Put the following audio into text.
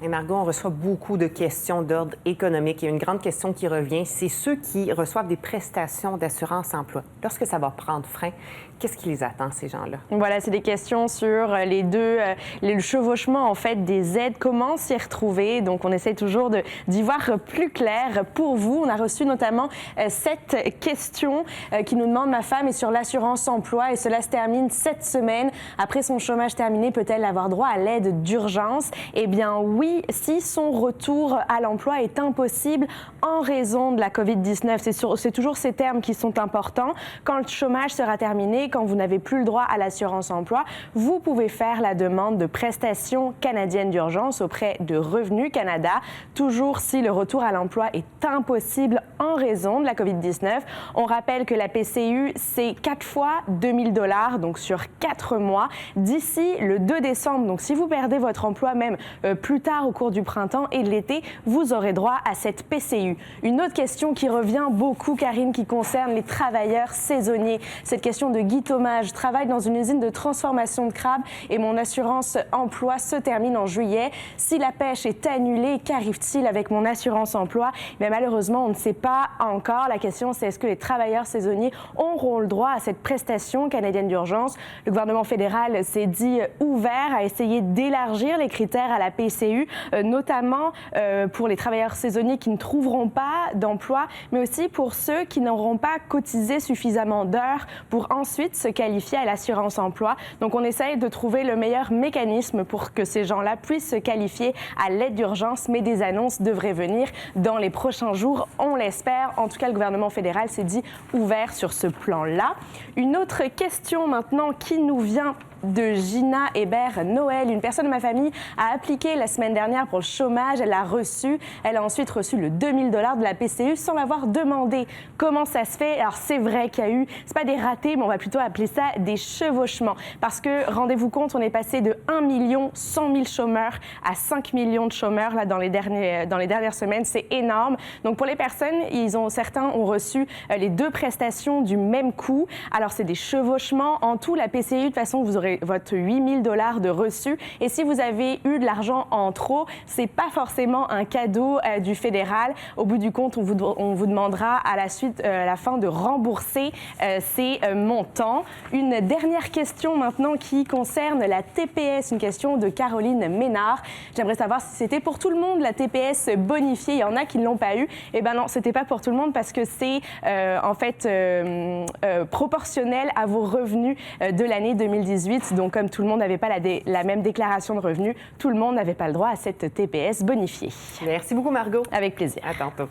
Et Margot, on reçoit beaucoup de questions d'ordre économique. Il y a une grande question qui revient, c'est ceux qui reçoivent des prestations d'assurance-emploi. Lorsque ça va prendre fin, qu'est-ce qui les attend, ces gens-là? Voilà, c'est des questions sur le chevauchement en fait des aides, comment s'y retrouver. Donc, on essaie toujours d'y voir plus clair pour vous. On a reçu notamment cette question qui nous demande: ma femme est sur l'assurance-emploi et cela se termine cette semaine. Après son chômage terminé, peut-elle avoir droit à l'aide d'urgence? Eh bien, oui. Si son retour à l'emploi est impossible en raison de la COVID-19. C'est toujours ces termes qui sont importants. Quand le chômage sera terminé, quand vous n'avez plus le droit à l'assurance-emploi, vous pouvez faire la demande de prestations canadiennes d'urgence auprès de Revenu Canada, toujours si le retour à l'emploi est impossible en raison de la COVID-19. On rappelle que la PCU, c'est 4 fois 2 000 $, donc sur 4 mois, d'ici le 2 décembre. Donc, si vous perdez votre emploi même plus tard au cours du printemps et de l'été, vous aurez droit à cette PCU. Une autre question qui revient beaucoup, Karine, qui concerne les travailleurs saisonniers. Cette question de Guy Thomas: je travaille dans une usine de transformation de crabes et mon assurance emploi se termine en juillet. Si la pêche est annulée, qu'arrive-t-il avec mon assurance emploi? Mais malheureusement, on ne sait pas encore. La question, c'est: est-ce que les travailleurs saisonniers auront le droit à cette prestation canadienne d'urgence? Le gouvernement fédéral s'est dit ouvert à essayer d'élargir les critères à la PCU, notamment pour les travailleurs saisonniers qui ne trouveront pas d'emploi, mais aussi pour ceux qui n'auront pas cotisé suffisamment d'heures pour ensuite se qualifier à l'assurance emploi. Donc, on essaye de trouver le meilleur mécanisme pour que ces gens-là puissent se qualifier à l'aide d'urgence, mais des annonces devraient venir dans les prochains jours, on l'espère. En tout cas, le gouvernement fédéral s'est dit ouvert sur ce plan-là. Une autre question maintenant qui nous vient de Gina Hébert-Noël. Une personne de ma famille a appliqué la semaine dernière pour le chômage. Elle l'a reçu. Elle a ensuite reçu le 2 000 $ de la PCU sans l'avoir demandé. Comment ça se fait? Alors, c'est vrai qu'il y a eu, c'est pas des ratés, mais on va plutôt appeler ça des chevauchements. Parce que, rendez-vous compte, on est passé de 1 100 000 chômeurs à 5 millions de chômeurs là, dans les dernières semaines. C'est énorme. Donc, pour les personnes, certains ont reçu les deux prestations du même coup. Alors, c'est des chevauchements. En tout, la PCU, de toute façon, vous aurez votre 8 000 $ de reçu. Et si vous avez eu de l'argent en trop, c'est pas forcément un cadeau du fédéral. Au bout du compte, on vous demandera à la fin de rembourser ces montants. Une dernière question maintenant qui concerne la TPS, une question de Caroline Ménard. J'aimerais savoir si c'était pour tout le monde la TPS bonifiée. Il y en a qui ne l'ont pas eu. Eh bien non, c'était pas pour tout le monde parce que c'est en fait proportionnel à vos revenus de l'année 2018. Donc, comme tout le monde n'avait pas la même déclaration de revenus, tout le monde n'avait pas le droit à cette TPS bonifiée. Merci beaucoup, Margot. Avec plaisir. À tantôt.